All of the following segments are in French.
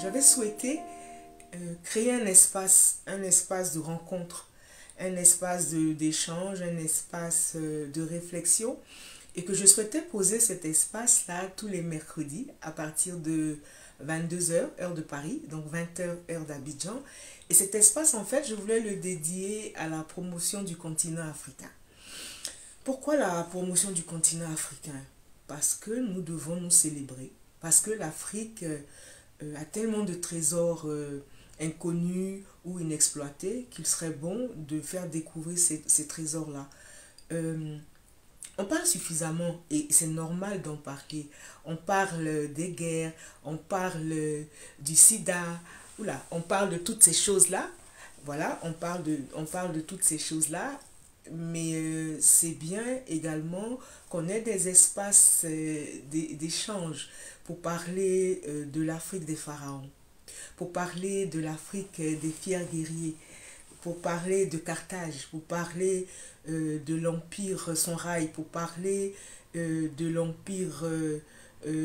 j'avais souhaité créer un espace de rencontre, un espace d'échange, un espace de réflexion, et que je souhaitais poser cet espace-là tous les mercredis à partir de 22 h, heure de Paris, donc 20 h, heure d'Abidjan. Et cet espace, en fait, je voulais le dédier à la promotion du continent africain. Pourquoi la promotion du continent africain? Parce que nous devons nous célébrer, parce que l'Afrique a tellement de trésors inconnus ou inexploités qu'il serait bon de faire découvrir ces trésors-là. Euh, on parle suffisamment et c'est normal d'en parler. On parle des guerres, on parle du sida, oula, on parle de toutes ces choses-là. Voilà, on parle de toutes ces choses-là, mais c'est bien également qu'on ait des espaces d'échange pour parler de l'Afrique des pharaons, pour parler de l'Afrique des fiers guerriers, pour parler de Carthage, pour parler de l'Empire Sonrail, pour parler de l'Empire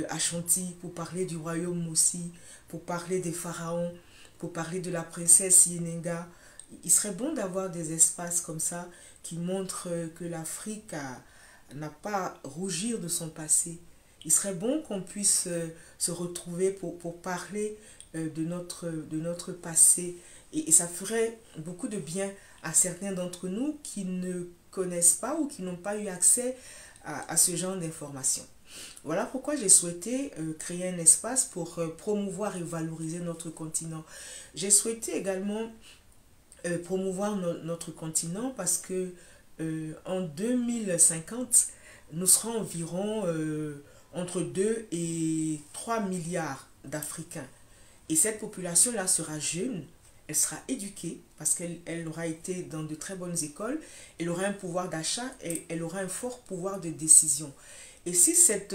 Ashanti, pour parler du royaume Moussi, pour parler des pharaons, pour parler de la princesse Yenenga. Il serait bon d'avoir des espaces comme ça qui montrent que l'Afrique n'a pas à rougir de son passé. Il serait bon qu'on puisse se retrouver pour parler de notre passé. Et ça ferait beaucoup de bien à certains d'entre nous qui ne connaissent pas ou qui n'ont pas eu accès à ce genre d'informations. Voilà pourquoi j'ai souhaité créer un espace pour promouvoir et valoriser notre continent. J'ai souhaité également promouvoir notre continent parce que en 2050, nous serons environ entre 2 et 3 milliards d'Africains. Et cette population-là sera jeune, elle sera éduquée parce qu'elle aura été dans de très bonnes écoles, elle aura un pouvoir d'achat et elle aura un fort pouvoir de décision. Et si cette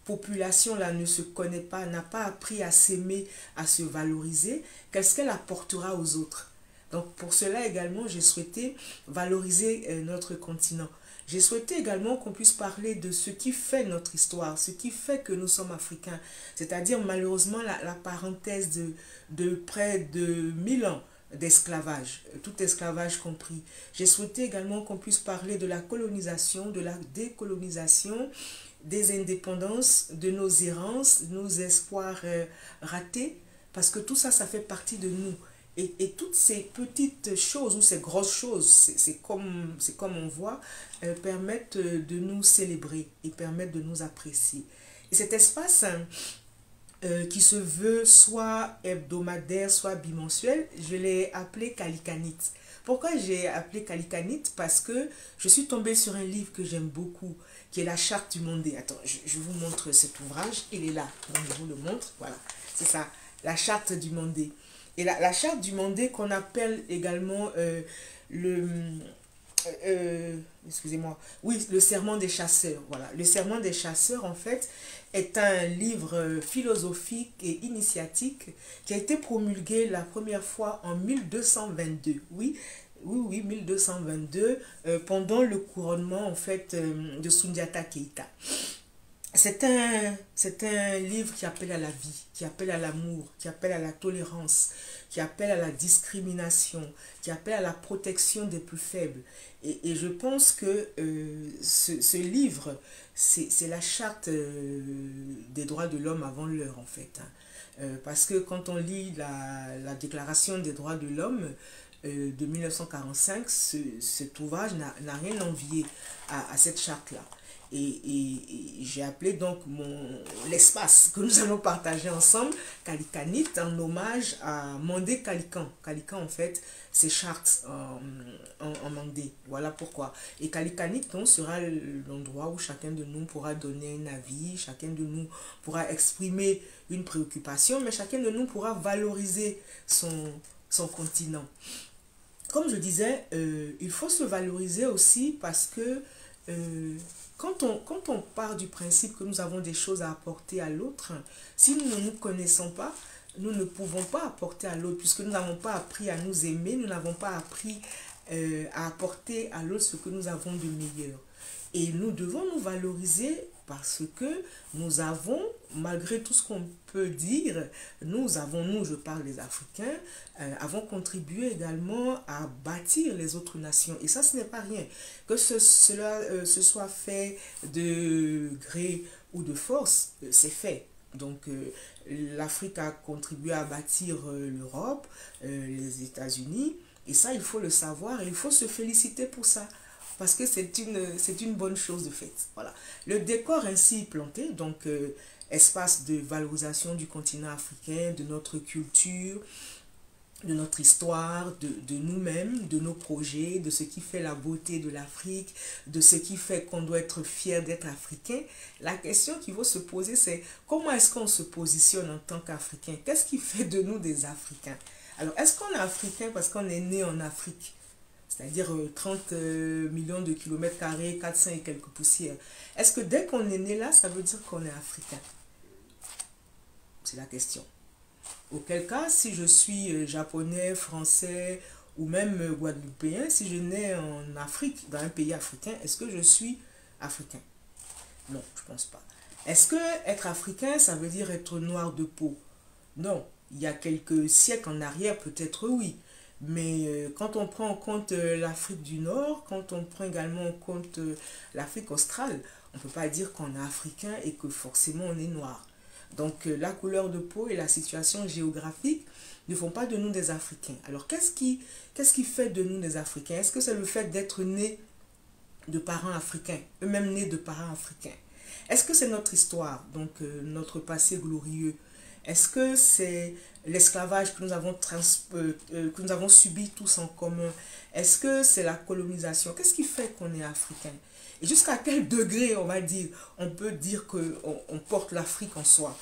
population-là ne se connaît pas, n'a pas appris à s'aimer, à se valoriser, qu'est-ce qu'elle apportera aux autres? Donc pour cela également, j'ai souhaité valoriser notre continent. J'ai souhaité également qu'on puisse parler de ce qui fait notre histoire, ce qui fait que nous sommes africains. C'est-à-dire malheureusement la parenthèse de près de 1000 ans d'esclavage, tout esclavage compris. J'ai souhaité également qu'on puisse parler de la colonisation, de la décolonisation, des indépendances, de nos errances, de nos espoirs ratés, parce que tout ça, ça fait partie de nous. Et toutes ces petites choses ou ces grosses choses, c'est comme on voit, permettent de nous célébrer et permettent de nous apprécier. Et cet espace qui se veut soit hebdomadaire, soit bimensuel, je l'ai appelé Kalikanit. Pourquoi j'ai appelé Kalikanit? Parce que je suis tombée sur un livre que j'aime beaucoup, qui est la Charte du Mondé. Attends, je vous montre cet ouvrage, il est là, donc je vous le montre, voilà, c'est ça, la Charte du Mondé. Et la charte du Mandé qu'on appelle également le excusez-moi, oui, le serment des chasseurs. Voilà, le serment des chasseurs en fait est un livre philosophique et initiatique qui a été promulgué la première fois en 1222. Oui, oui, oui, 1222 pendant le couronnement en fait de Sundiata Keita. C'est un livre qui appelle à la vie, qui appelle à l'amour, qui appelle à la tolérance, qui appelle à la discrimination, qui appelle à la protection des plus faibles. Et je pense que ce livre, c'est la charte des droits de l'homme avant l'heure, en fait. Parce que quand on lit la Déclaration des droits de l'homme de 1945, cet ouvrage n'a rien envié à cette charte-là. Et j'ai appelé donc l'espace que nous allons partager ensemble, Kalikanit, en hommage à Mandé Kalikan. Kalikan, en fait, c'est charte en Mandé. Voilà pourquoi. Et Kalikanit, donc, sera l'endroit où chacun de nous pourra donner un avis, chacun de nous pourra exprimer une préoccupation, mais chacun de nous pourra valoriser son continent. Comme je disais, il faut se valoriser aussi parce que quand on part du principe que nous avons des choses à apporter à l'autre, si nous ne nous connaissons pas, nous ne pouvons pas apporter à l'autre puisque nous n'avons pas appris à nous aimer, nous n'avons pas appris à apporter à l'autre ce que nous avons de meilleur. Et nous devons nous valoriser parce que nous avons, malgré tout ce qu'on peut dire, nous, je parle des Africains, avons contribué également à bâtir les autres nations. Et ça, ce n'est pas rien. Que cela se soit fait de gré ou de force, c'est fait. Donc, l'Afrique a contribué à bâtir l'Europe, les États-Unis, et ça, il faut le savoir et il faut se féliciter pour ça. Parce que c'est une bonne chose de fait. Voilà. Le décor ainsi planté, donc espace de valorisation du continent africain, de notre culture, de notre histoire, de nous-mêmes, de nos projets, de ce qui fait la beauté de l'Afrique, de ce qui fait qu'on doit être fier d'être africain. La question qu'il faut se poser, c'est comment est-ce qu'on se positionne en tant qu'Africain? Qu'est-ce qui fait de nous des Africains? Alors, est-ce qu'on est Africain parce qu'on est né en Afrique? C'est-à-dire 30 millions de kilomètres carrés, 400 et quelques poussières. Est-ce que dès qu'on est né là, ça veut dire qu'on est Africain? C'est la question. Auquel cas, si je suis japonais, français ou même guadeloupéen, si je nais en Afrique, dans un pays africain, est-ce que je suis africain? Non, je pense pas. Est-ce que être africain, ça veut dire être noir de peau? Non. Il y a quelques siècles en arrière, peut-être oui. Mais quand on prend en compte l'Afrique du Nord, quand on prend également en compte l'Afrique australe, on ne peut pas dire qu'on est africain et que forcément on est noir. Donc la couleur de peau et la situation géographique ne font pas de nous des Africains. Alors qu'est-ce qui fait de nous des Africains? Est-ce que c'est le fait d'être nés de parents africains, eux-mêmes nés de parents africains? Est-ce que c'est notre histoire, donc notre passé glorieux? Est-ce que c'est l'esclavage que nous avons subi tous en commun? Est-ce que c'est la colonisation? Qu'est-ce qui fait qu'on est africain? Et jusqu'à quel degré, on peut dire qu'on porte l'Afrique en soi?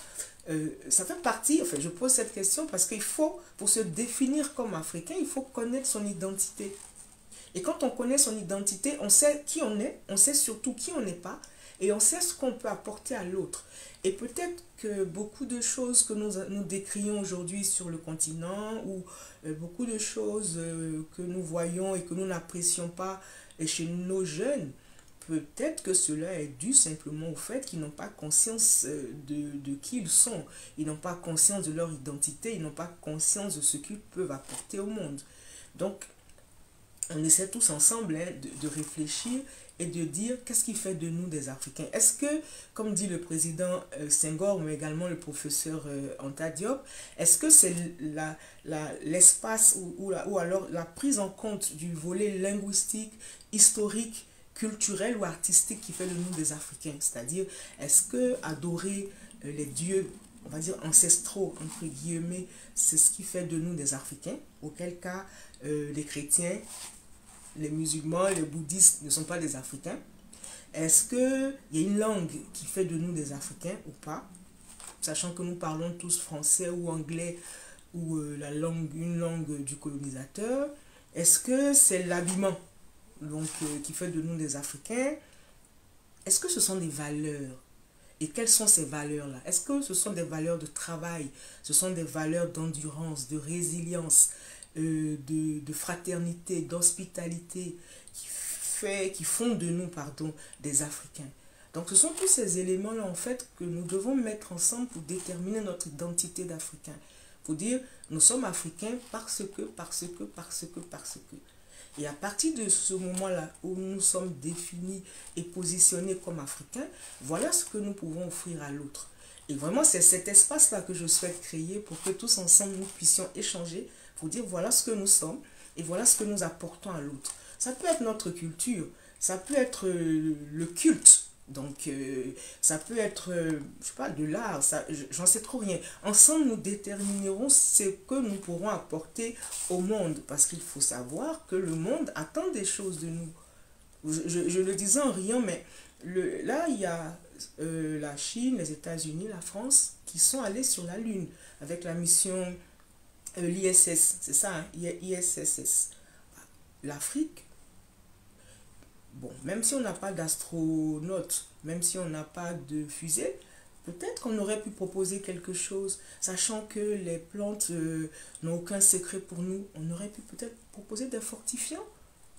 Ça fait partie, enfin, je pose cette question parce qu'il faut, pour se définir comme africain, il faut connaître son identité. Et quand on connaît son identité, on sait qui on est, on sait surtout qui on n'est pas, et on sait ce qu'on peut apporter à l'autre. Et peut-être que beaucoup de choses que nous décrions aujourd'hui sur le continent, ou beaucoup de choses que nous voyons et que nous n'apprécions pas chez nos jeunes, peut-être que cela est dû simplement au fait qu'ils n'ont pas conscience de qui ils sont. Ils n'ont pas conscience de leur identité, ils n'ont pas conscience de ce qu'ils peuvent apporter au monde. Donc, on essaie tous ensemble de réfléchir et de dire qu'est-ce qui fait de nous des Africains. Est-ce que, comme dit le président Senghor, mais également le professeur Anta Diop, est-ce que c'est l'espace ou alors la prise en compte du volet linguistique, historique, culturel ou artistique qui fait de nous des Africains? C'est-à-dire, est-ce que adorer les dieux, on va dire ancestraux, entre guillemets, c'est ce qui fait de nous des Africains? Auquel cas, les chrétiens, les musulmans, les bouddhistes ne sont pas des Africains? Est-ce qu'il y a une langue qui fait de nous des Africains ou pas? Sachant que nous parlons tous français ou anglais ou une langue du colonisateur. Est-ce que c'est l'habillement qui fait de nous des Africains? Est-ce que ce sont des valeurs? Et quelles sont ces valeurs-là? Est-ce que ce sont des valeurs de travail? Ce sont des valeurs d'endurance, de résilience, de fraternité, d'hospitalité qui font de nous, des Africains? Donc ce sont tous ces éléments-là en fait que nous devons mettre ensemble pour déterminer notre identité d'Africain. Pour dire, nous sommes Africains parce que. Et à partir de ce moment-là où nous sommes définis et positionnés comme Africains, voilà ce que nous pouvons offrir à l'autre. Et vraiment, c'est cet espace-là que je souhaite créer pour que tous ensemble, nous puissions échanger, pour dire voilà ce que nous sommes et voilà ce que nous apportons à l'autre. Ça peut être notre culture, ça peut être le culte. Donc, ça peut être, je sais pas, de l'art, j'en sais trop rien. Ensemble, nous déterminerons ce que nous pourrons apporter au monde. Parce qu'il faut savoir que le monde attend des choses de nous. Je le disais en riant, mais là, il y a la Chine, les États-Unis, la France, qui sont allés sur la Lune avec la mission l'ISS, c'est ça, hein, ISSS. L'Afrique, bon, même si on n'a pas d'astronautes, même si on n'a pas de fusée, peut-être qu'on aurait pu proposer quelque chose, sachant que les plantes n'ont aucun secret pour nous. On aurait pu peut-être proposer des fortifiants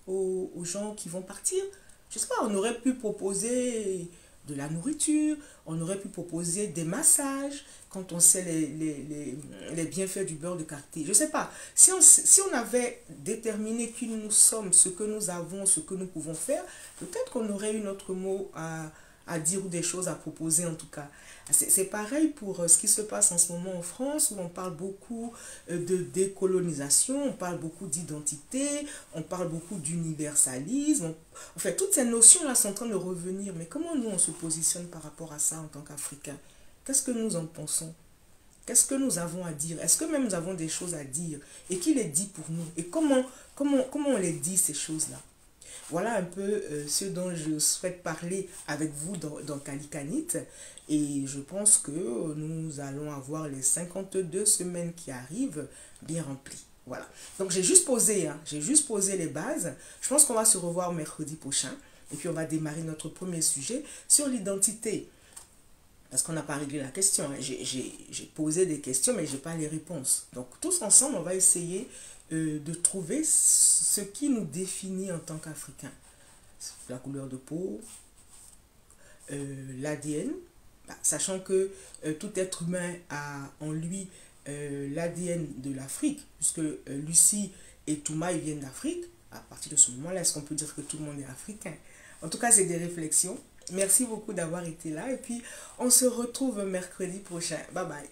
aux gens qui vont partir. Je sais pas, on aurait pu proposer de la nourriture, on aurait pu proposer des massages quand on sait les bienfaits du beurre de karité. Je ne sais pas, si on avait déterminé qui nous sommes, ce que nous avons, ce que nous pouvons faire, peut-être qu'on aurait eu notre mot à dire ou des choses à proposer en tout cas. C'est pareil pour ce qui se passe en ce moment en France, où on parle beaucoup de décolonisation, on parle beaucoup d'identité, on parle beaucoup d'universalisme. En fait, toutes ces notions-là sont en train de revenir. Mais comment nous, on se positionne par rapport à ça en tant qu'Africains? Qu'est-ce que nous en pensons? Qu'est-ce que nous avons à dire? Est-ce que même nous avons des choses à dire? Et qui les dit pour nous? Et comment on les dit, ces choses-là? Voilà un peu ce dont je souhaite parler avec vous dans Calicanit. Et je pense que nous allons avoir les 52 semaines qui arrivent bien remplies. Voilà. Donc j'ai juste posé les bases. Je pense qu'on va se revoir mercredi prochain. Et puis on va démarrer notre premier sujet sur l'identité. Parce qu'on n'a pas réglé la question. Hein. J'ai posé des questions, mais je n'ai pas les réponses. Donc tous ensemble, on va essayer de trouver ce qui nous définit en tant qu'Africains. La couleur de peau, l'ADN, sachant que tout être humain a en lui l'ADN de l'Afrique, puisque Lucie et Touma ils viennent d'Afrique. À partir de ce moment-là, est-ce qu'on peut dire que tout le monde est africain? En tout cas, c'est des réflexions. Merci beaucoup d'avoir été là et puis on se retrouve mercredi prochain. Bye bye.